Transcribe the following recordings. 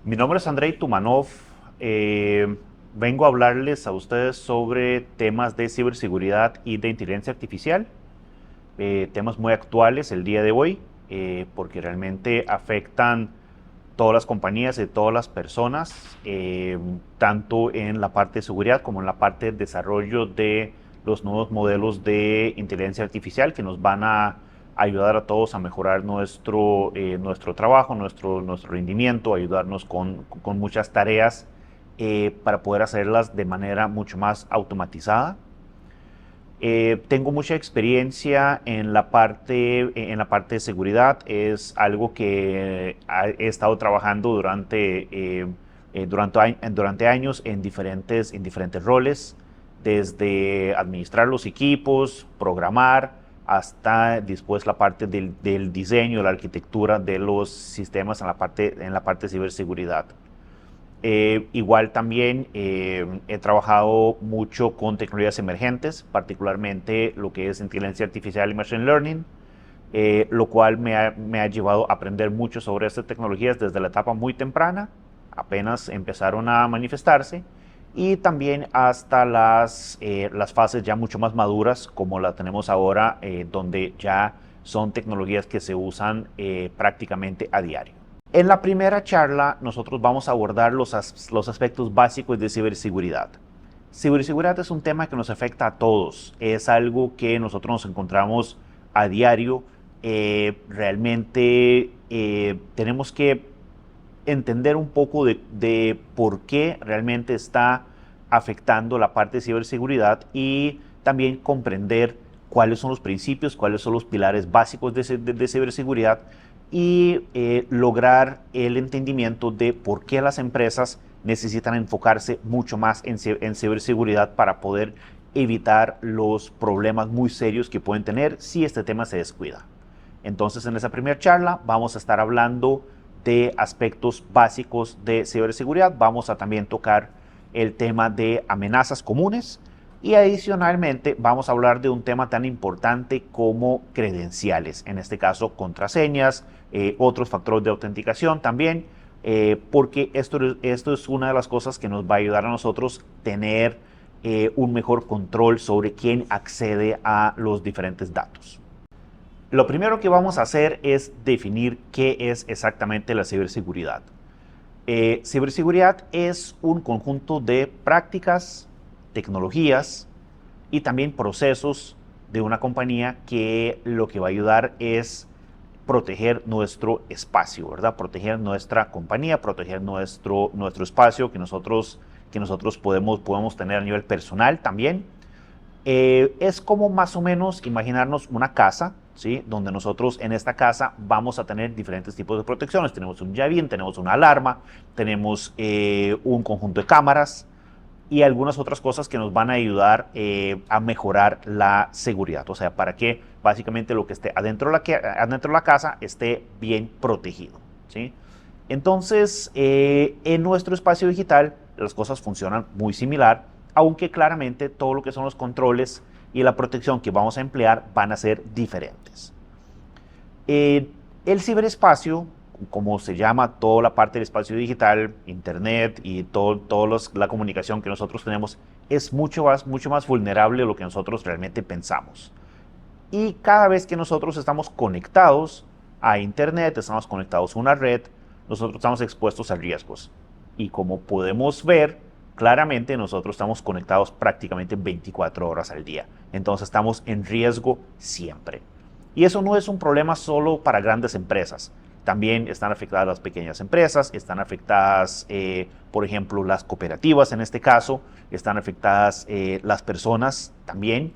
Mi nombre es Andrei Tumanov. Vengo a hablarles a ustedes sobre temas de ciberseguridad y de inteligencia artificial, temas muy actuales el día de hoy, porque realmente afectan todas las compañías y todas las personas, tanto en la parte de seguridad como en la parte de desarrollo de los nuevos modelos de inteligencia artificial que nos van a ayudar a todos a mejorar nuestro trabajo, nuestro rendimiento, ayudarnos con muchas tareas para poder hacerlas de manera mucho más automatizada. Tengo mucha experiencia en la parte de seguridad. Es algo que he estado trabajando durante años en diferentes roles, desde administrar los equipos, programar, hasta después la parte del diseño, la arquitectura de los sistemas en la parte de ciberseguridad. Igual también he trabajado mucho con tecnologías emergentes, particularmente lo que es inteligencia artificial y machine learning, lo cual me ha llevado a aprender mucho sobre estas tecnologías desde la etapa muy temprana, apenas empezaron a manifestarse, y también hasta las fases ya mucho más maduras, como la tenemos ahora, donde ya son tecnologías que se usan prácticamente a diario. En la primera charla nosotros vamos a abordar los aspectos básicos de ciberseguridad. Ciberseguridad es un tema que nos afecta a todos, es algo que nosotros nos encontramos a diario. Realmente tenemos que entender un poco de por qué realmente está afectando la parte de ciberseguridad y también comprender cuáles son los principios, cuáles son los pilares básicos de ciberseguridad y lograr el entendimiento de por qué las empresas necesitan enfocarse mucho más en ciberseguridad para poder evitar los problemas muy serios que pueden tener si este tema se descuida. Entonces, en esa primera charla vamos a estar hablando de aspectos básicos de ciberseguridad. Vamos a también tocar el tema de amenazas comunes y adicionalmente vamos a hablar de un tema tan importante como credenciales, en este caso contraseñas, otros factores de autenticación también, porque esto es una de las cosas que nos va a ayudar a nosotros tener un mejor control sobre quién accede a los diferentes datos. Lo primero que vamos a hacer es definir qué es exactamente la ciberseguridad. Ciberseguridad es un conjunto de prácticas, tecnologías y también procesos de una compañía que lo que va a ayudar es proteger nuestro espacio, ¿verdad? Proteger nuestra compañía, proteger nuestro espacio que nosotros podemos tener a nivel personal también. Es como más o menos imaginarnos una casa, ¿sí? Donde nosotros en esta casa vamos a tener diferentes tipos de protecciones. Tenemos un llavín, tenemos una alarma, tenemos un conjunto de cámaras y algunas otras cosas que nos van a ayudar a mejorar la seguridad. O sea, para que básicamente lo que esté adentro de la casa esté bien protegido, ¿sí? Entonces, en nuestro espacio digital las cosas funcionan muy similar, aunque claramente todo lo que son los controles y la protección que vamos a emplear van a ser diferentes. El ciberespacio, como se llama toda la parte del espacio digital, internet y toda la comunicación que nosotros tenemos, es mucho más vulnerable de lo que nosotros realmente pensamos. Y cada vez que nosotros estamos conectados a internet, estamos conectados a una red, nosotros estamos expuestos a riesgos. Y como podemos ver, claramente nosotros estamos conectados prácticamente 24 horas al día. Entonces estamos en riesgo siempre. Y eso no es un problema solo para grandes empresas. También están afectadas las pequeñas empresas, están afectadas, por ejemplo, las cooperativas en este caso, están afectadas las personas también.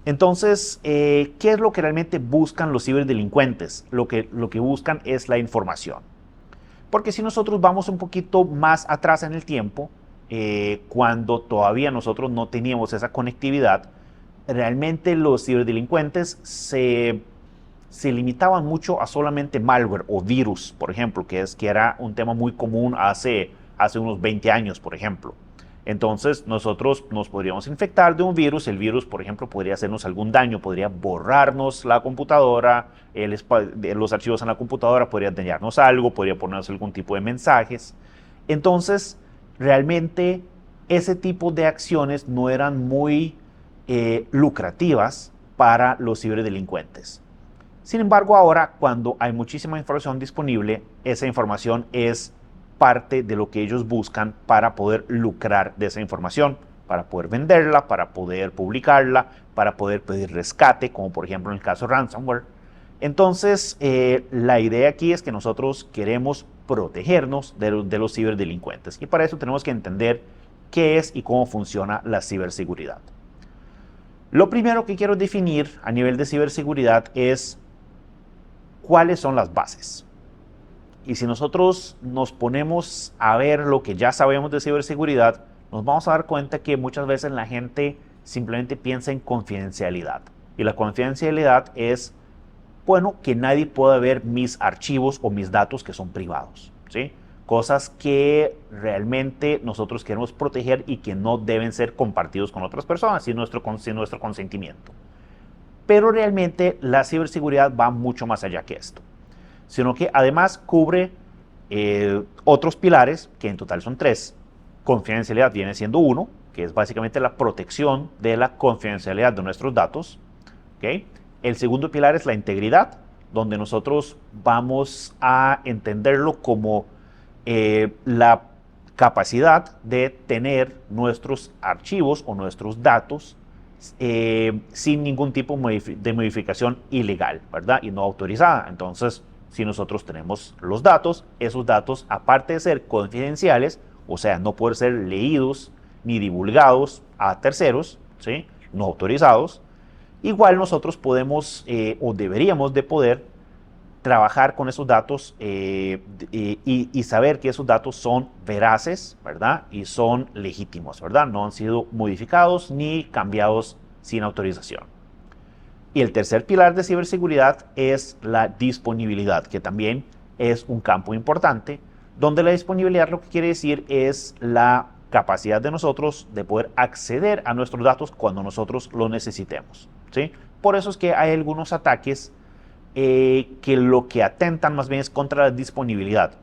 Entonces, ¿qué es lo que realmente buscan los ciberdelincuentes? Lo que buscan es la información. Porque si nosotros vamos un poquito más atrás en el tiempo, cuando todavía nosotros no teníamos esa conectividad, realmente los ciberdelincuentes se se limitaban mucho a solamente malware o virus, por ejemplo, que era un tema muy común hace unos 20 años, por ejemplo. Entonces nosotros nos podríamos infectar de un virus, el virus, por ejemplo, podría hacernos algún daño, podría borrarnos la computadora, los archivos en la computadora, podría dañarnos algo, podría ponernos algún tipo de mensajes. Entonces, realmente ese tipo de acciones no eran muy lucrativas para los ciberdelincuentes. Sin embargo, ahora, cuando hay muchísima información disponible, esa información es parte de lo que ellos buscan para poder lucrar de esa información, para poder venderla, para poder publicarla, para poder pedir rescate, como por ejemplo en el caso de ransomware. Entonces, la idea aquí es que nosotros queremos protegernos de los ciberdelincuentes y para eso tenemos que entender qué es y cómo funciona la ciberseguridad. Lo primero que quiero definir a nivel de ciberseguridad es cuáles son las bases. Y si nosotros nos ponemos a ver lo que ya sabemos de ciberseguridad, nos vamos a dar cuenta que muchas veces la gente simplemente piensa en confidencialidad. Y la confidencialidad es, bueno, que nadie pueda ver mis archivos o mis datos que son privados, ¿sí? Cosas que realmente nosotros queremos proteger y que no deben ser compartidos con otras personas sin nuestro consentimiento. Pero realmente la ciberseguridad va mucho más allá que esto, sino que además cubre otros pilares, que en total son 3. Confidencialidad viene siendo uno, que es básicamente la protección de la confidencialidad de nuestros datos. ¿Okay? El segundo pilar es la integridad, donde nosotros vamos a entenderlo como la capacidad de tener nuestros archivos o nuestros datos sin ningún tipo de modificación ilegal, ¿verdad? Y no autorizada. Entonces, si nosotros tenemos los datos, esos datos, aparte de ser confidenciales, o sea, no pueden ser leídos ni divulgados a terceros, ¿sí? No autorizados, igual nosotros podemos o deberíamos de poder trabajar con esos datos y saber que esos datos son veraces, ¿verdad? Y son legítimos, ¿verdad? No han sido modificados ni cambiados sin autorización. Y el tercer pilar de ciberseguridad es la disponibilidad, que también es un campo importante, donde la disponibilidad lo que quiere decir es la capacidad de nosotros de poder acceder a nuestros datos cuando nosotros lo necesitemos, ¿sí? Por eso es que hay algunos ataques que lo que atentan más bien es contra la disponibilidad.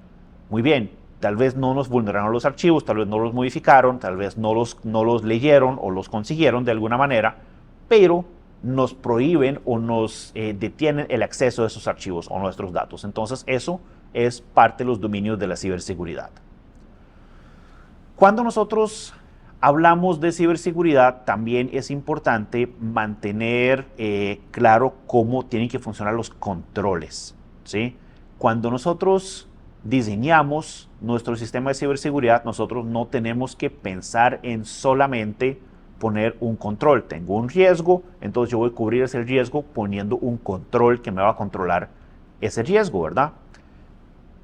Muy bien, tal vez no nos vulneraron los archivos, tal vez no los modificaron, tal vez no los leyeron o los consiguieron de alguna manera, pero nos prohíben o nos detienen el acceso a esos archivos o nuestros datos. Entonces eso es parte de los dominios de la ciberseguridad. Cuando nosotros hablamos de ciberseguridad, también es importante mantener claro cómo tienen que funcionar los controles, ¿sí? Cuando nosotros diseñamos nuestro sistema de ciberseguridad, nosotros no tenemos que pensar en solamente poner un control. Tengo un riesgo, entonces yo voy a cubrir ese riesgo poniendo un control que me va a controlar ese riesgo, ¿verdad?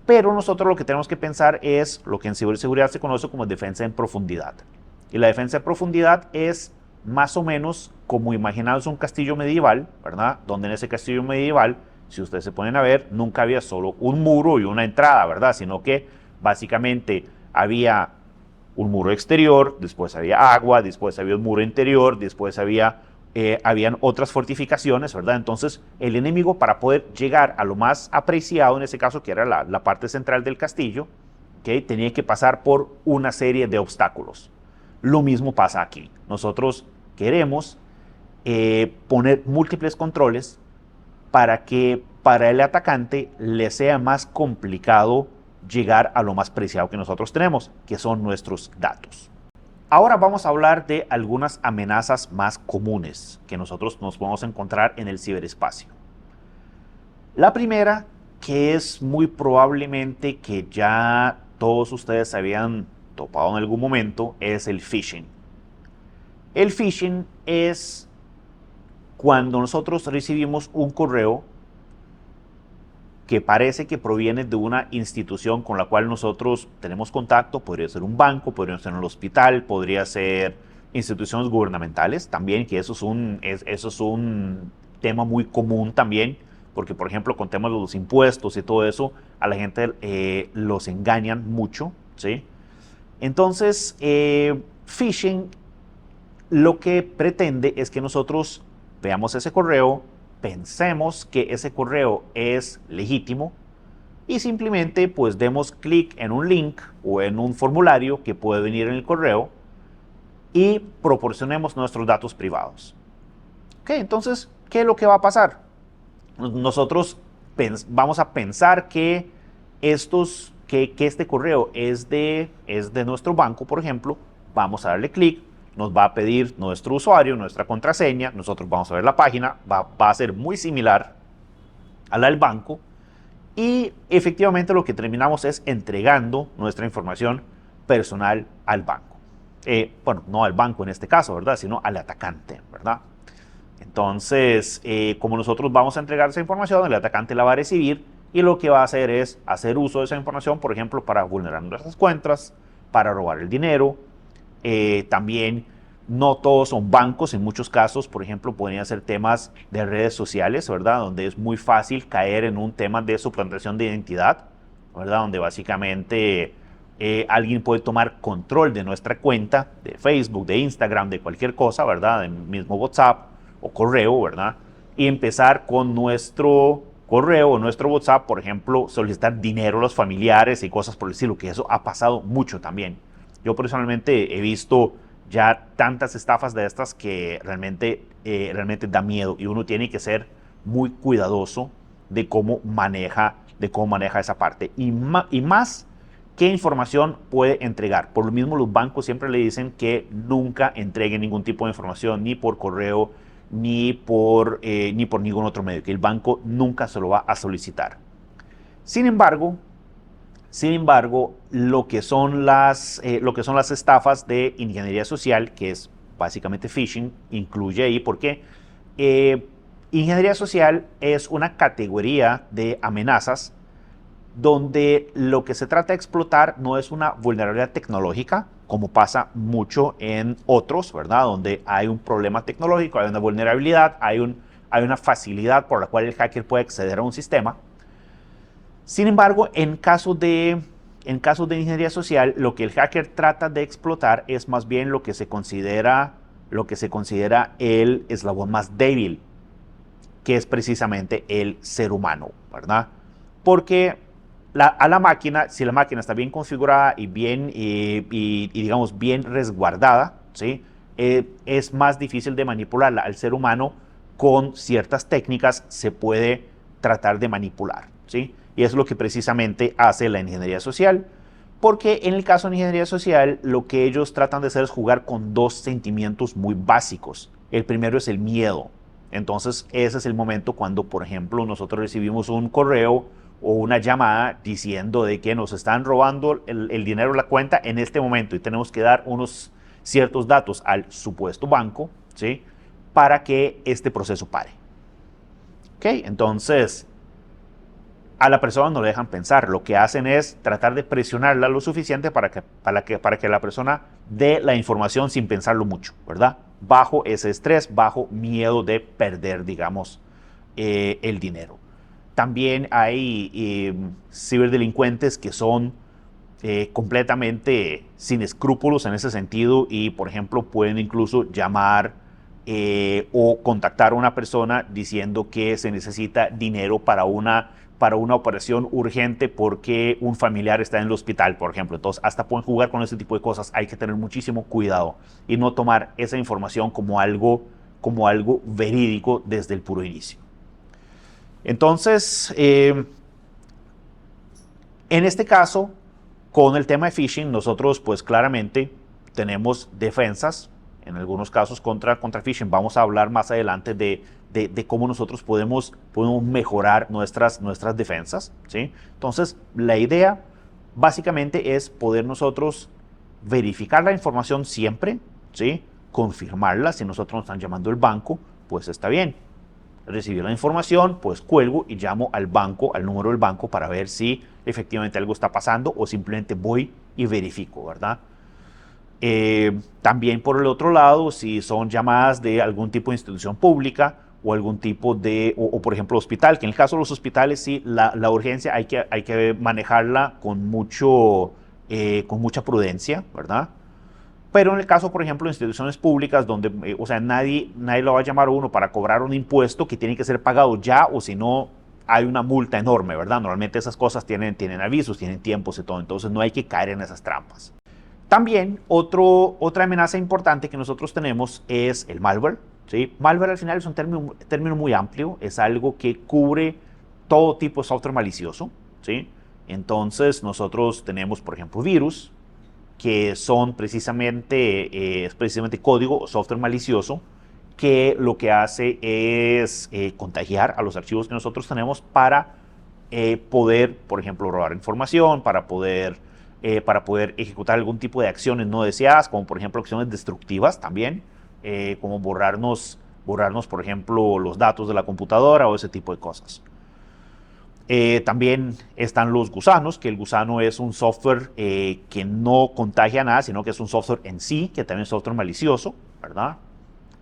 Pero nosotros lo que tenemos que pensar es lo que en ciberseguridad se conoce como defensa en profundidad. Y la defensa en profundidad es más o menos como imaginaros un castillo medieval, ¿verdad? Donde en ese castillo medieval, si ustedes se ponen a ver, nunca había solo un muro y una entrada, ¿verdad? Sino que básicamente había un muro exterior, después había agua, después había un muro interior, después habían otras fortificaciones, ¿verdad? Entonces, el enemigo, para poder llegar a lo más apreciado, en ese caso, que era la parte central del castillo, ¿okay? Tenía que pasar por una serie de obstáculos. Lo mismo pasa aquí. Nosotros queremos poner múltiples controles para que para el atacante le sea más complicado llegar a lo más preciado que nosotros tenemos, que son nuestros datos. Ahora vamos a hablar de algunas amenazas más comunes que nosotros nos podemos encontrar en el ciberespacio. La primera, que es muy probablemente que ya todos ustedes habían topado en algún momento, es el phishing. El phishing es cuando nosotros recibimos un correo que parece que proviene de una institución con la cual nosotros tenemos contacto, podría ser un banco, podría ser un hospital, podría ser instituciones gubernamentales también, que eso es un tema muy común también, porque por ejemplo con temas de los impuestos y todo eso, a la gente los engañan mucho, ¿sí? Entonces, phishing lo que pretende es que nosotros veamos ese correo, pensemos que ese correo es legítimo y simplemente pues demos clic en un link o en un formulario que puede venir en el correo y proporcionemos nuestros datos privados. Ok, entonces, ¿qué es lo que va a pasar? Nosotros vamos a pensar que este correo es de nuestro banco, por ejemplo. Vamos a darle clic, nos va a pedir nuestro usuario, nuestra contraseña, nosotros vamos a ver la página, va a ser muy similar a la del banco y efectivamente lo que terminamos es entregando nuestra información personal al banco. Bueno, no al banco en este caso, ¿verdad? Sino al atacante, ¿verdad? Entonces, como nosotros vamos a entregar esa información, el atacante la va a recibir y lo que va a hacer es hacer uso de esa información, por ejemplo, para vulnerar nuestras cuentas, para robar el dinero. También no todos son bancos, en muchos casos, por ejemplo, podrían ser temas de redes sociales, ¿verdad? Donde es muy fácil caer en un tema de suplantación de identidad, ¿verdad? Donde básicamente alguien puede tomar control de nuestra cuenta de Facebook, de Instagram, de cualquier cosa, ¿verdad? Del mismo WhatsApp o correo, ¿verdad? Y empezar con nuestro correo o nuestro WhatsApp, por ejemplo, solicitar dinero a los familiares y cosas por el estilo, que eso ha pasado mucho también. Yo personalmente he visto ya tantas estafas de estas que realmente da miedo y uno tiene que ser muy cuidadoso de cómo maneja esa parte. Y más, ¿qué información puede entregar? Por lo mismo, los bancos siempre le dicen que nunca entregue ningún tipo de información, ni por correo, ni por ningún otro medio, que el banco nunca se lo va a solicitar. Sin embargo, lo que son las estafas de ingeniería social, que es básicamente phishing, incluye ahí, porque ingeniería social es una categoría de amenazas donde lo que se trata de explotar no es una vulnerabilidad tecnológica, como pasa mucho en otros, ¿verdad? Donde hay un problema tecnológico, hay una vulnerabilidad, hay una facilidad por la cual el hacker puede acceder a un sistema. Sin embargo, en casos de ingeniería social, lo que el hacker trata de explotar es más bien lo que se considera el eslabón más débil, que es precisamente el ser humano, ¿verdad? Porque a la máquina, si la máquina está bien configurada y bien, digamos, bien resguardada, ¿sí? Es más difícil de manipularla. Al ser humano, con ciertas técnicas, se puede tratar de manipular, ¿sí? Y es lo que precisamente hace la ingeniería social, porque en el caso de ingeniería social, lo que ellos tratan de hacer es jugar con dos sentimientos muy básicos. El primero es el miedo. Entonces, ese es el momento cuando, por ejemplo, nosotros recibimos un correo o una llamada diciendo de que nos están robando el dinero de la cuenta en este momento y tenemos que dar unos ciertos datos al supuesto banco, ¿sí? Para que este proceso pare. ¿Ok? Entonces, a la persona no le dejan pensar. Lo que hacen es tratar de presionarla lo suficiente para que la persona dé la información sin pensarlo mucho, ¿verdad? Bajo ese estrés, bajo miedo de perder, digamos, el dinero. También hay ciberdelincuentes que son completamente sin escrúpulos en ese sentido y, por ejemplo, pueden incluso llamar o contactar a una persona diciendo que se necesita dinero para una operación urgente porque un familiar está en el hospital, por ejemplo. Entonces, hasta pueden jugar con ese tipo de cosas. Hay que tener muchísimo cuidado y no tomar esa información como algo verídico desde el puro inicio. Entonces, en este caso, con el tema de phishing, nosotros pues claramente tenemos defensas, en algunos casos contra phishing. Vamos a hablar más adelante de cómo nosotros podemos mejorar nuestras defensas, ¿sí? Entonces, la idea básicamente es poder nosotros verificar la información siempre, ¿sí? Confirmarla. Si nosotros nos están llamando el banco, pues está bien. Recibí la información, pues cuelgo y llamo al banco, al número del banco, para ver si efectivamente algo está pasando o simplemente voy y verifico, ¿verdad? También por el otro lado, si son llamadas de algún tipo de institución pública, o algún tipo de, o por ejemplo hospital, que en el caso de los hospitales sí, la urgencia hay que manejarla con mucha prudencia, ¿verdad? Pero en el caso, por ejemplo, de instituciones públicas donde, o sea, nadie lo va a llamar a uno para cobrar un impuesto que tiene que ser pagado ya, o si no, hay una multa enorme, ¿verdad? Normalmente esas cosas tienen avisos, tienen tiempos y todo, entonces no hay que caer en esas trampas. También otra amenaza importante que nosotros tenemos es el malware, ¿sí? Malware al final es un término muy amplio, es algo que cubre todo tipo de software malicioso, ¿sí? Entonces nosotros tenemos, por ejemplo, virus, que son es precisamente código o software malicioso que lo que hace es contagiar a los archivos que nosotros tenemos para poder, por ejemplo, robar información, para poder ejecutar algún tipo de acciones no deseadas, como por ejemplo acciones destructivas también, como borrarnos, por ejemplo, los datos de la computadora o ese tipo de cosas. También están los gusanos, que el gusano es un software que no contagia nada, sino que es un software en sí, que también es software malicioso, ¿verdad?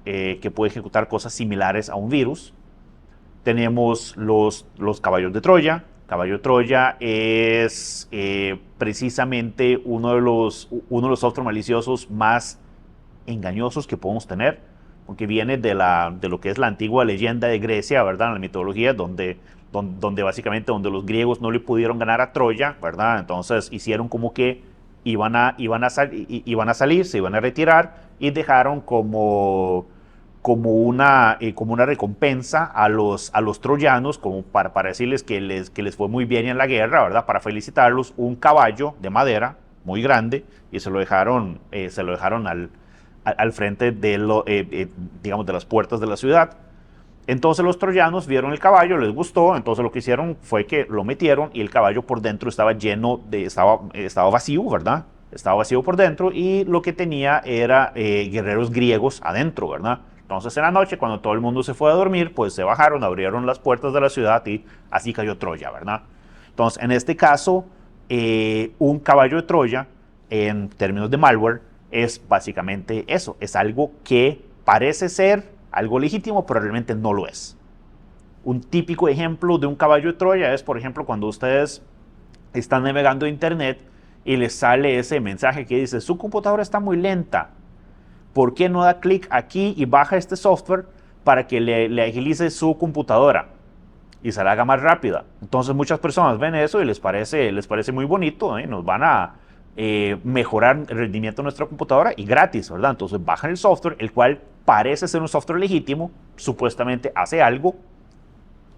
Que puede ejecutar cosas similares a un virus. Tenemos los caballos de Troya. Caballo de Troya es precisamente uno de los software maliciosos más engañosos que podemos tener, porque viene de lo que es la antigua leyenda de Grecia, ¿verdad? En la mitología, donde básicamente los griegos no le pudieron ganar a Troya, ¿verdad? Entonces hicieron como que iban a salir, se iban a retirar y dejaron como una recompensa a los troyanos, como para decirles que les fue muy bien en la guerra, ¿verdad? Para felicitarlos, un caballo de madera muy grande, y se lo dejaron al frente digamos, de las puertas de la ciudad. Entonces los troyanos vieron el caballo, les gustó, entonces lo que hicieron fue que lo metieron y el caballo por dentro estaba estaba vacío, ¿verdad? Estaba vacío por dentro y lo que tenía era guerreros griegos adentro, ¿verdad? Entonces en la noche, cuando todo el mundo se fue a dormir, pues se bajaron, abrieron las puertas de la ciudad y así cayó Troya, ¿verdad? Entonces en este caso, un caballo de Troya, en términos de malware, es básicamente eso, es algo que parece ser algo legítimo, pero realmente no lo es. Un típico ejemplo de un caballo de Troya es, por ejemplo, cuando ustedes están navegando internet y les sale ese mensaje que dice, su computadora está muy lenta, ¿por qué no da clic aquí y baja este software para que le agilice su computadora y se la haga más rápida? Entonces muchas personas ven eso y les parece muy bonito, ¿eh? Nos van a mejorar el rendimiento de nuestra computadora y gratis, ¿verdad? Entonces bajan el software, el cual parece ser un software legítimo, supuestamente hace algo,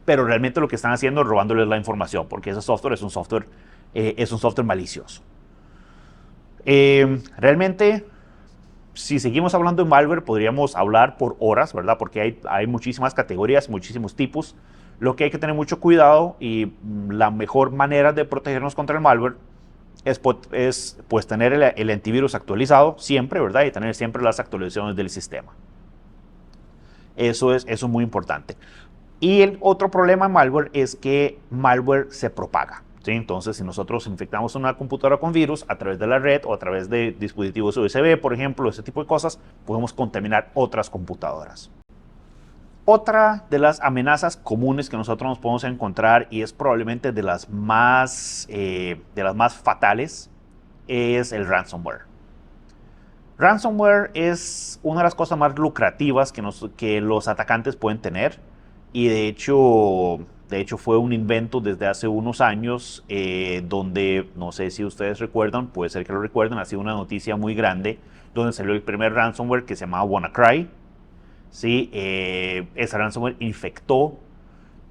pero realmente lo que están haciendo es robándoles la información, porque ese software es un software malicioso. Realmente, si seguimos hablando de malware, podríamos hablar por horas, ¿verdad? Porque hay muchísimas categorías, muchísimos tipos. Lo que hay que tener mucho cuidado y la mejor manera de protegernos contra el malware es pues tener el antivirus actualizado siempre, ¿verdad? Y tener siempre las actualizaciones del sistema. Eso es muy importante. Y el otro problema en malware es que malware se propaga, ¿sí? Entonces, si nosotros infectamos una computadora con virus a través de la red o a través de dispositivos USB, por ejemplo, ese tipo de cosas, podemos contaminar otras computadoras. Otra de las amenazas comunes que nosotros nos podemos encontrar, y es probablemente de las más fatales, es el ransomware. Ransomware es una de las cosas más lucrativas que los atacantes pueden tener, y de hecho fue un invento desde hace unos años, donde, no sé si ustedes recuerdan, puede ser que lo recuerden, ha sido una noticia muy grande, donde salió el primer ransomware que se llamaba WannaCry. ¿Sí? Ese ransomware infectó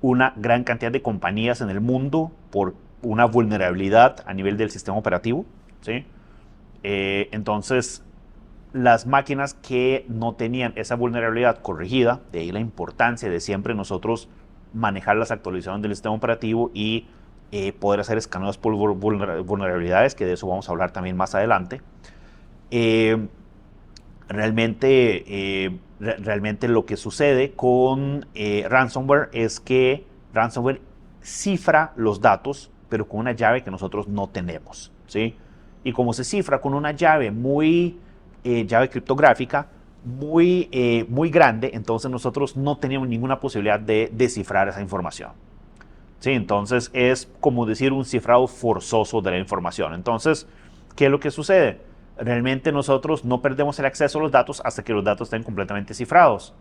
una gran cantidad de compañías en el mundo por una vulnerabilidad a nivel del sistema operativo, ¿sí? Entonces, las máquinas que no tenían esa vulnerabilidad corregida, de ahí la importancia de siempre nosotros manejar las actualizaciones del sistema operativo y poder hacer escaneos por vulnerabilidades, que de eso vamos a hablar también más adelante. Realmente lo que sucede con ransomware es que ransomware cifra los datos, pero con una llave que nosotros no tenemos, ¿sí? Y como se cifra con una llave llave criptográfica, muy grande, entonces nosotros no teníamos ninguna posibilidad de descifrar esa información. ¿Sí? Entonces es como decir un cifrado forzoso de la información. Entonces, ¿qué es lo que sucede? Realmente nosotros no perdemos el acceso a los datos hasta que los datos estén completamente cifrados.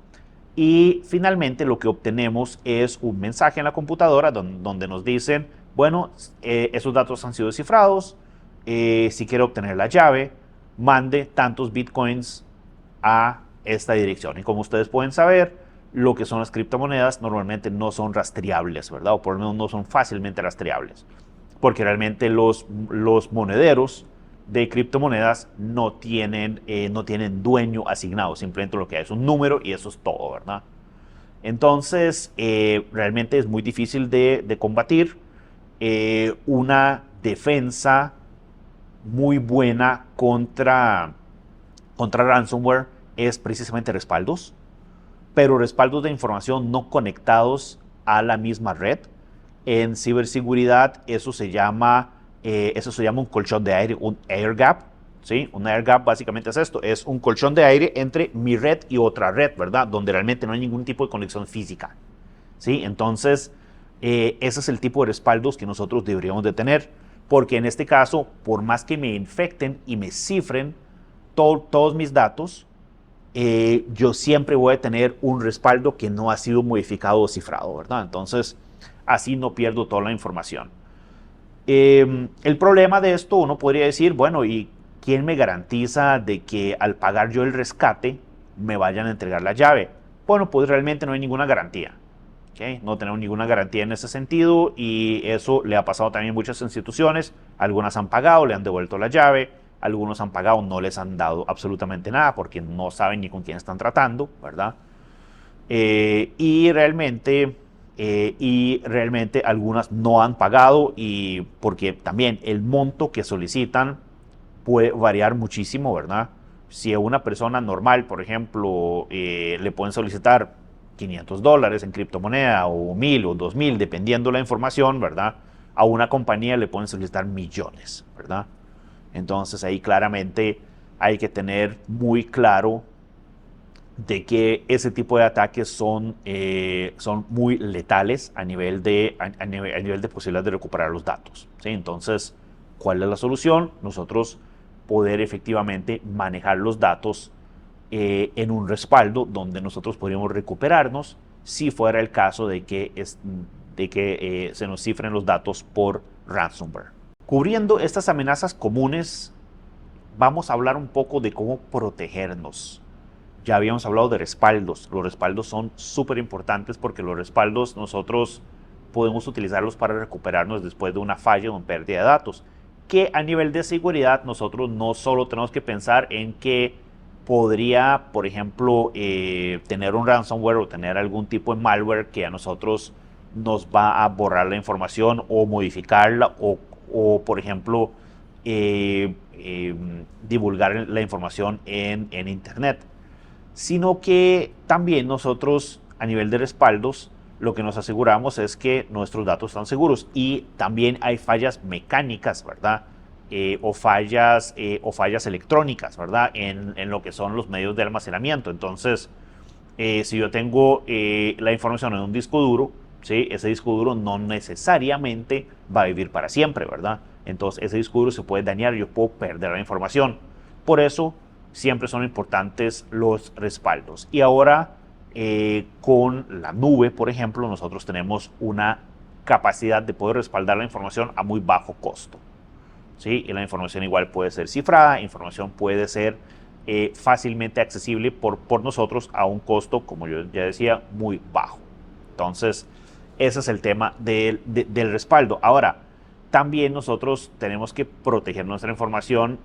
Y finalmente lo que obtenemos es un mensaje en la computadora donde nos dicen, bueno, esos datos han sido descifrados, si quiere obtener la llave, mande tantos bitcoins a esta dirección. Y como ustedes pueden saber, lo que son las criptomonedas normalmente no son rastreables, ¿verdad? O por lo menos no son fácilmente rastreables. Porque realmente los monederos de criptomonedas no tienen dueño asignado, simplemente lo que hay es un número y eso es todo, ¿verdad? Entonces, realmente es muy difícil de combatir. Una defensa muy buena contra ransomware es precisamente respaldos, pero respaldos de información no conectados a la misma red. En ciberseguridad eso se llama un colchón de aire, un air gap. ¿Sí? Un air gap básicamente es esto, es un colchón de aire entre mi red y otra red, ¿verdad? Donde realmente no hay ningún tipo de conexión física. ¿Sí? Entonces, ese es el tipo de respaldos que nosotros deberíamos de tener, porque en este caso, por más que me infecten y me cifren todos mis datos, yo siempre voy a tener un respaldo que no ha sido modificado o cifrado, ¿verdad? Entonces, así no pierdo toda la información. El problema de esto, uno podría decir, bueno, ¿y quién me garantiza de que al pagar yo el rescate me vayan a entregar la llave? Bueno, pues realmente no hay ninguna garantía. ¿Okay? No tenemos ninguna garantía en ese sentido y eso le ha pasado también a muchas instituciones. Algunas han pagado, le han devuelto la llave, algunos han pagado, no les han dado absolutamente nada porque no saben ni con quién están tratando, ¿verdad? Y realmente algunas no han pagado y porque también el monto que solicitan puede variar muchísimo, ¿verdad? Si a una persona normal, por ejemplo, le pueden solicitar $500 en criptomoneda o 1,000 o 2,000, dependiendo la información, ¿verdad? A una compañía le pueden solicitar millones, ¿verdad? Entonces ahí claramente hay que tener muy claro de que ese tipo de ataques son muy letales a nivel a nivel de posibilidad de recuperar los datos. ¿Sí? Entonces, ¿cuál es la solución? Nosotros poder efectivamente manejar los datos en un respaldo donde nosotros podríamos recuperarnos si fuera el caso de que se nos cifren los datos por ransomware. Cubriendo estas amenazas comunes, vamos a hablar un poco de cómo protegernos. Ya habíamos hablado de respaldos. Los respaldos son súper importantes porque los respaldos nosotros podemos utilizarlos para recuperarnos después de una falla o una pérdida de datos. Que a nivel de seguridad nosotros no solo tenemos que pensar en que podría, por ejemplo, tener un ransomware o tener algún tipo de malware que a nosotros nos va a borrar la información o modificarla o por ejemplo, divulgar la información en Internet, sino que también nosotros a nivel de respaldos lo que nos aseguramos es que nuestros datos están seguros y también hay fallas mecánicas, ¿verdad? O fallas electrónicas, ¿verdad? En lo que son los medios de almacenamiento. Entonces, si yo tengo la información en un disco duro, ¿sí? Ese disco duro no necesariamente va a vivir para siempre, ¿verdad? Entonces ese disco duro se puede dañar y yo puedo perder la información. Por eso siempre son importantes los respaldos. Y ahora con la nube, por ejemplo, nosotros tenemos una capacidad de poder respaldar la información a muy bajo costo. ¿Sí? Y la información igual puede ser cifrada, información puede ser fácilmente accesible por nosotros a un costo, como yo ya decía, muy bajo. Entonces, ese es el tema del respaldo. Ahora, también nosotros tenemos que proteger nuestra información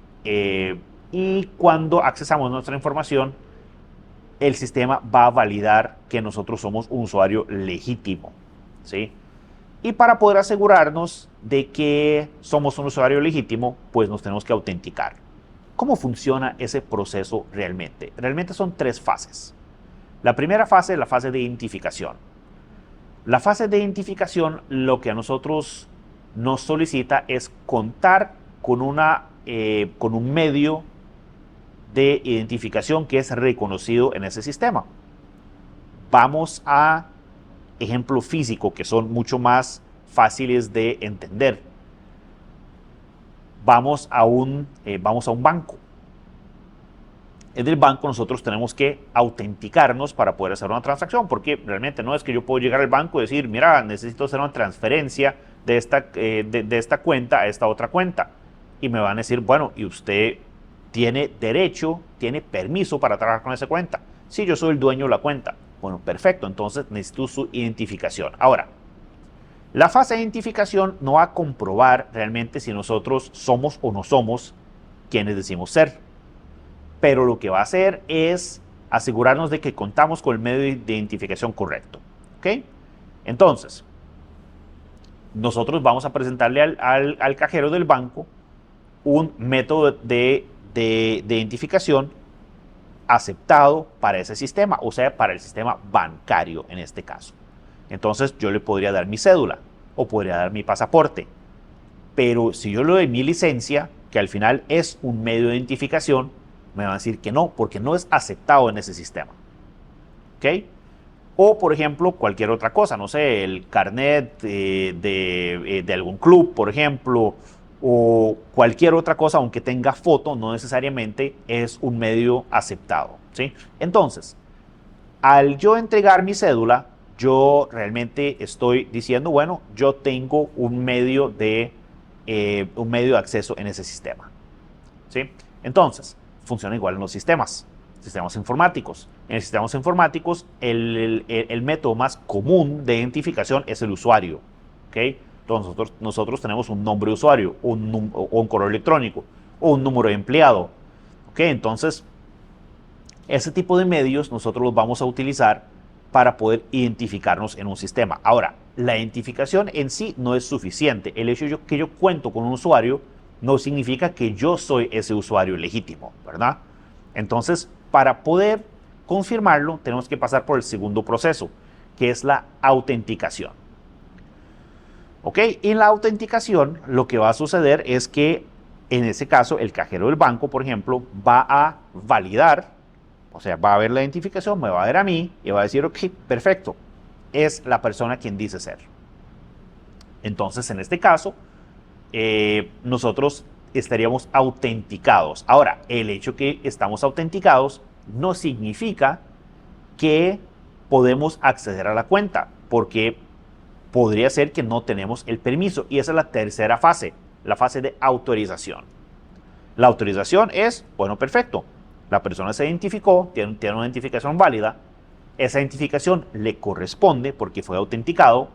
y cuando accesamos nuestra información, el sistema va a validar que nosotros somos un usuario legítimo, ¿sí? Y para poder asegurarnos de que somos un usuario legítimo, pues nos tenemos que autenticar. ¿Cómo funciona ese proceso realmente? Realmente son 3 fases. La primera fase es la fase de identificación. La fase de identificación lo que a nosotros nos solicita es contar con un medio de identificación que es reconocido en ese sistema. Vamos a ejemplo físico que son mucho más fáciles de entender. Vamos a un banco. En el banco nosotros tenemos que autenticarnos para poder hacer una transacción, porque realmente no es que yo puedo llegar al banco y decir, mira, necesito hacer una transferencia de esta cuenta a esta otra cuenta. Y me van a decir, bueno, ¿y usted tiene derecho, tiene permiso para trabajar con esa cuenta? Sí, yo soy el dueño de la cuenta. Bueno, perfecto, entonces necesito su identificación. Ahora, la fase de identificación no va a comprobar realmente si nosotros somos o no somos quienes decimos ser. Pero lo que va a hacer es asegurarnos de que contamos con el medio de identificación correcto. ¿Ok? Entonces, nosotros vamos a presentarle al cajero del banco un método de identificación aceptado para ese sistema, o sea, para el sistema bancario en este caso. Entonces, yo le podría dar mi cédula o podría dar mi pasaporte. Pero si yo le doy mi licencia, que al final es un medio de identificación, me van a decir que no, porque no es aceptado en ese sistema. ¿Ok? O, por ejemplo, cualquier otra cosa, no sé, el carnet de algún club, por ejemplo, o cualquier otra cosa, aunque tenga foto, no necesariamente es un medio aceptado. ¿Sí? Entonces, al yo entregar mi cédula, yo realmente estoy diciendo, bueno, yo tengo un medio de acceso en ese sistema. ¿Sí? Entonces, funciona igual en los sistemas informáticos. En los sistemas informáticos, el método más común de identificación es el usuario. ¿Okay? Entonces, nosotros tenemos un nombre de usuario, o un correo electrónico, o un número de empleado. ¿Okay? Entonces, ese tipo de medios nosotros los vamos a utilizar para poder identificarnos en un sistema. Ahora, la identificación en sí no es suficiente. El hecho de que yo cuento con un usuario no significa que yo soy ese usuario legítimo, ¿verdad? Entonces, para poder confirmarlo, tenemos que pasar por el segundo proceso, que es la autenticación. ¿Ok? En la autenticación, lo que va a suceder es que, en ese caso, el cajero del banco, por ejemplo, va a validar, o sea, va a ver la identificación, me va a ver a mí y va a decir, ok, perfecto, es la persona quien dice ser. Entonces, en este caso, nosotros estaríamos autenticados. Ahora, el hecho que estamos autenticados no significa que podemos acceder a la cuenta, porque podría ser que no tenemos el permiso. Y esa es la tercera fase, la fase de autorización. La autorización es, bueno, perfecto. La persona se identificó, tiene una identificación válida. Esa identificación le corresponde porque fue autenticado.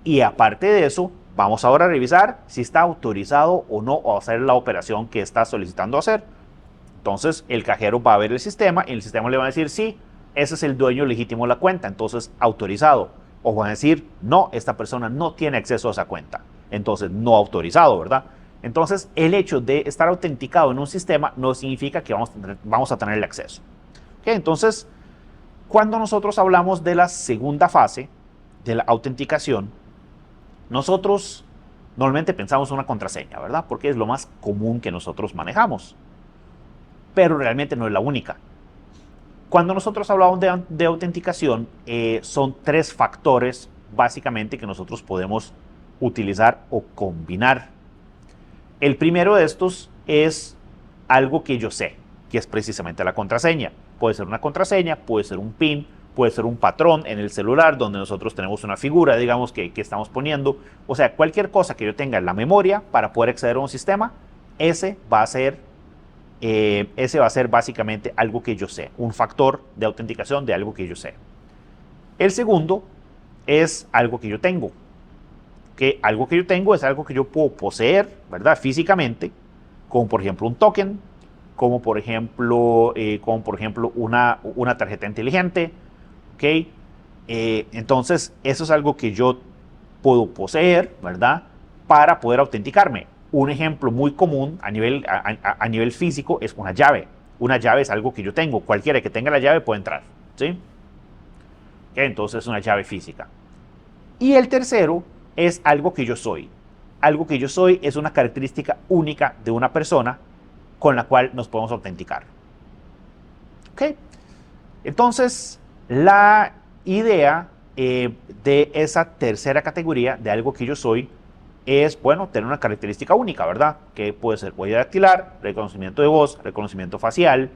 Y aparte de eso, vamos ahora a revisar si está autorizado o no a hacer la operación que está solicitando hacer. Entonces, el cajero va a ver el sistema y el sistema le va a decir, sí, ese es el dueño legítimo de la cuenta, entonces autorizado. O van a decir, no, esta persona no tiene acceso a esa cuenta, entonces no autorizado, ¿verdad? Entonces, el hecho de estar autenticado en un sistema no significa que vamos a tener el acceso. ¿Okay? Entonces, cuando nosotros hablamos de la segunda fase de la autenticación, nosotros normalmente pensamos en una contraseña, ¿verdad? Porque es lo más común que nosotros manejamos. Pero realmente no es la única. Cuando nosotros hablamos de autenticación, son tres factores básicamente que nosotros podemos utilizar o combinar. El primero de estos es algo que yo sé, que es precisamente la contraseña. Puede ser una contraseña, puede ser un PIN, puede ser un patrón en el celular donde nosotros tenemos una figura, digamos, que estamos poniendo. O sea, cualquier cosa que yo tenga en la memoria para poder acceder a un sistema, ese va a ser básicamente algo que yo sé, un factor de autenticación de algo que yo sé. El segundo es algo que yo tengo. Que algo que yo tengo es algo que yo puedo poseer, ¿verdad? Físicamente, como por ejemplo un token, como por ejemplo una tarjeta inteligente, ¿ok? Entonces, eso es algo que yo puedo poseer, ¿verdad? Para poder autenticarme. Un ejemplo muy común a nivel físico es una llave. Una llave es algo que yo tengo. Cualquiera que tenga la llave puede entrar, ¿sí? Entonces es una llave física. Y el tercero es algo que yo soy. Algo que yo soy es una característica única de una persona con la cual nos podemos autenticar. ¿Ok? Entonces, la idea de esa tercera categoría, de algo que yo soy, es, bueno, tener una característica única, ¿verdad? Que puede ser huella dactilar, reconocimiento de voz, reconocimiento facial,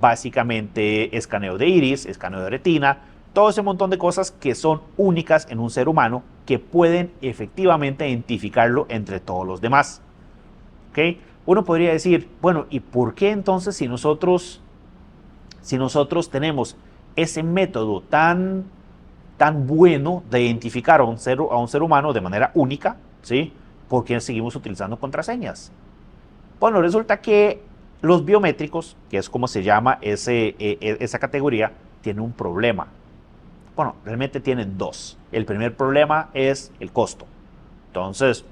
básicamente escaneo de iris, escaneo de retina, todo ese montón de cosas que son únicas en un ser humano que pueden efectivamente identificarlo entre todos los demás. ¿Ok? Uno podría decir, bueno, ¿y por qué entonces si nosotros tenemos ese método tan bueno de identificar a un ser humano de manera única, ¿sí? ¿Por qué seguimos utilizando contraseñas? Bueno, resulta que los biométricos, que es como se llama esa categoría, tiene un problema. Bueno, realmente tienen dos. El primer problema es el costo. Entonces,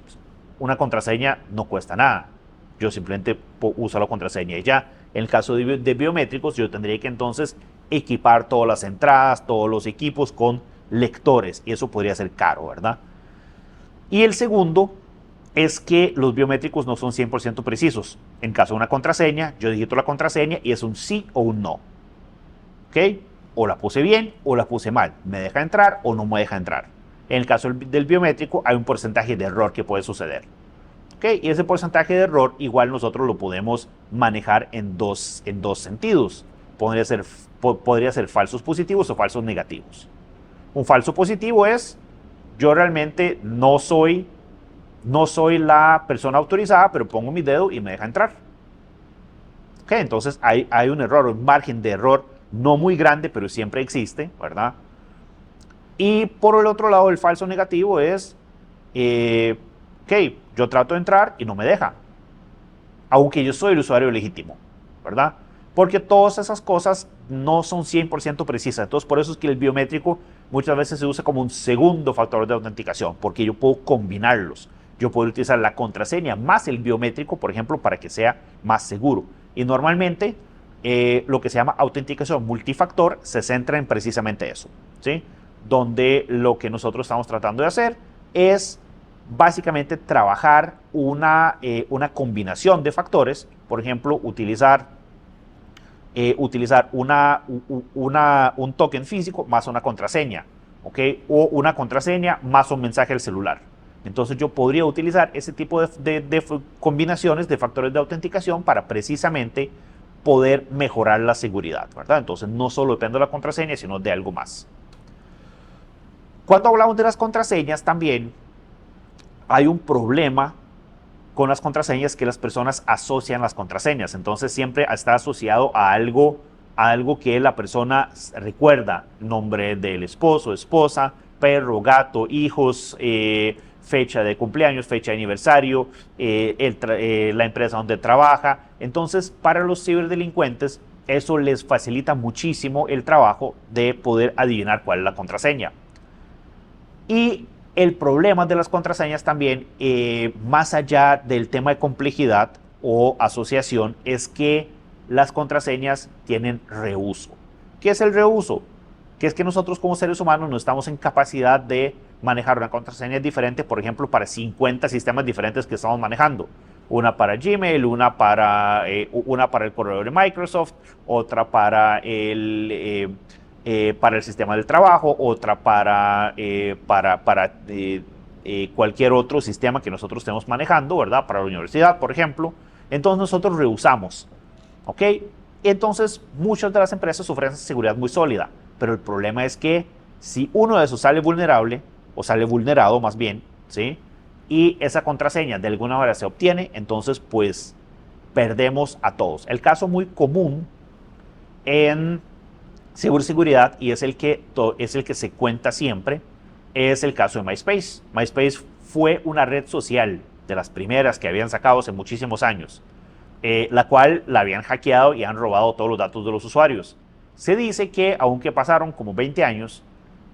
una contraseña no cuesta nada. Yo simplemente uso la contraseña y ya. En el caso de biométricos, yo tendría que entonces equipar todas las entradas, todos los equipos con lectores, y eso podría ser caro, ¿verdad? Y el segundo es que los biométricos no son 100% precisos. En caso de una contraseña, yo digito la contraseña y es un sí o un no. ¿Ok? O la puse bien o la puse mal. ¿Me deja entrar o no me deja entrar? En el caso del biométrico hay un porcentaje de error que puede suceder. ¿Ok? Y ese porcentaje de error igual nosotros lo podemos manejar en dos sentidos. Podría ser falsos positivos o falsos negativos. Un falso positivo es, yo realmente no soy la persona autorizada, pero pongo mi dedo y me deja entrar. ¿Ok? Entonces hay un error, un margen de error no muy grande, pero siempre existe, ¿verdad? Y por el otro lado, el falso negativo es, ok, yo trato de entrar y no me deja, aunque yo soy el usuario legítimo, ¿verdad? Porque todas esas cosas no son 100% precisas. Entonces, por eso es que el biométrico muchas veces se usa como un segundo factor de autenticación, porque yo puedo combinarlos. Yo puedo utilizar la contraseña más el biométrico, por ejemplo, para que sea más seguro. Y normalmente, lo que se llama autenticación multifactor se centra en precisamente eso, ¿sí? Donde lo que nosotros estamos tratando de hacer es básicamente trabajar una combinación de factores, por ejemplo, utilizar un token físico más una contraseña, ¿ok? O una contraseña más un mensaje al celular. Entonces yo podría utilizar ese tipo de combinaciones de factores de autenticación para precisamente poder mejorar la seguridad, ¿verdad? Entonces no solo depende de la contraseña, sino de algo más. Cuando hablamos de las contraseñas también hay un problema con las contraseñas, que las personas asocian las contraseñas. Entonces siempre está asociado a algo que la persona recuerda: nombre del esposo, esposa, perro, gato, hijos, fecha de cumpleaños, fecha de aniversario, la empresa donde trabaja. Entonces, para los ciberdelincuentes, eso les facilita muchísimo el trabajo de poder adivinar cuál es la contraseña. Y el problema de las contraseñas también, más allá del tema de complejidad o asociación, es que las contraseñas tienen reuso. ¿Qué es el reuso? Que es que nosotros como seres humanos no estamos en capacidad de manejar una contraseña diferente, por ejemplo, para 50 sistemas diferentes que estamos manejando. Una para Gmail, una para el correo de Microsoft, otra para el sistema del trabajo, otra para cualquier otro sistema que nosotros estemos manejando, ¿verdad? Para la universidad, por ejemplo. Entonces nosotros rehusamos, ¿ok? Entonces muchas de las empresas ofrecen seguridad muy sólida, pero el problema es que si uno de esos sale vulnerable, o sale vulnerado más bien, ¿sí? Y esa contraseña de alguna manera se obtiene, entonces pues perdemos a todos. El caso muy común en ciberseguridad, y es el que se cuenta siempre, es el caso de MySpace. MySpace fue una red social de las primeras que habían sacado hace muchísimos años, la cual la habían hackeado y han robado todos los datos de los usuarios. Se dice que, aunque pasaron como 20 años,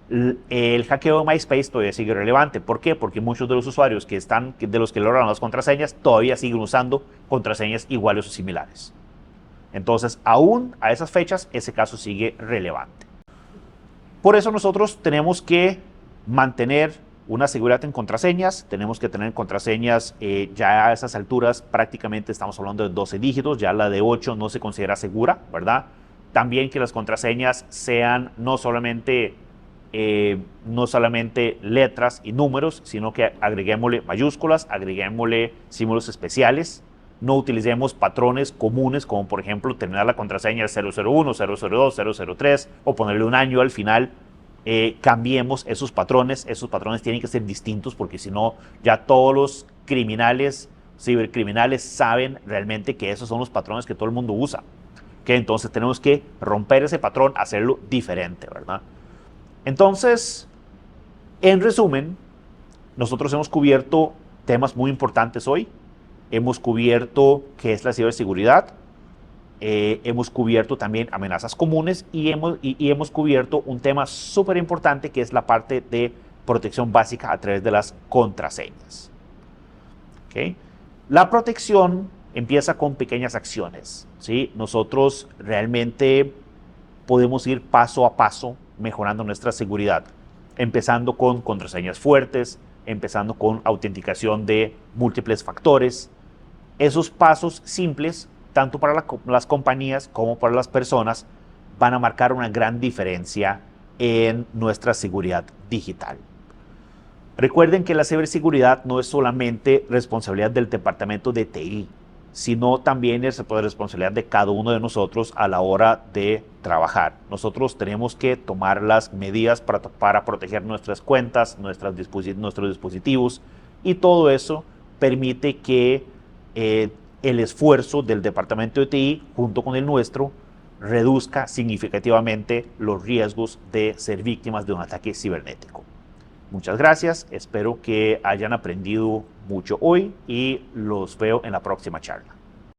el hackeo de MySpace todavía sigue relevante. ¿Por qué? Porque muchos de los usuarios de los que logran las contraseñas todavía siguen usando contraseñas iguales o similares. Entonces, aún a esas fechas, ese caso sigue relevante. Por eso nosotros tenemos que mantener una seguridad en contraseñas. Tenemos que tener contraseñas ya a esas alturas prácticamente estamos hablando de 12 dígitos, ya la de 8 no se considera segura, ¿verdad? También que las contraseñas sean no solamente letras y números, sino que agreguémosle mayúsculas, agreguémosle símbolos especiales. No utilicemos patrones comunes, como por ejemplo terminar la contraseña 001, 002, 003 o ponerle un año al final. Cambiemos esos patrones tienen que ser distintos, porque si no, ya todos los criminales, cibercriminales saben realmente que esos son los patrones que todo el mundo usa. ¿Okay? Entonces tenemos que romper ese patrón, hacerlo diferente, ¿verdad? Entonces, en resumen, nosotros hemos cubierto temas muy importantes hoy. Hemos cubierto qué es la ciberseguridad, hemos cubierto también amenazas comunes y hemos cubierto un tema súper importante, que es la parte de protección básica a través de las contraseñas. ¿Okay? La protección empieza con pequeñas acciones, ¿sí? Nosotros realmente podemos ir paso a paso mejorando nuestra seguridad, empezando con contraseñas fuertes, empezando con autenticación de múltiples factores. Esos pasos simples, tanto para las compañías como para las personas, van a marcar una gran diferencia en nuestra seguridad digital. Recuerden que la ciberseguridad no es solamente responsabilidad del departamento de TI, sino también es responsabilidad de cada uno de nosotros a la hora de trabajar. Nosotros tenemos que tomar las medidas para proteger nuestras cuentas, nuestros dispositivos, y todo eso permite que el esfuerzo del departamento de TI junto con el nuestro reduzca significativamente los riesgos de ser víctimas de un ataque cibernético. Muchas gracias, espero que hayan aprendido mucho hoy y los veo en la próxima charla.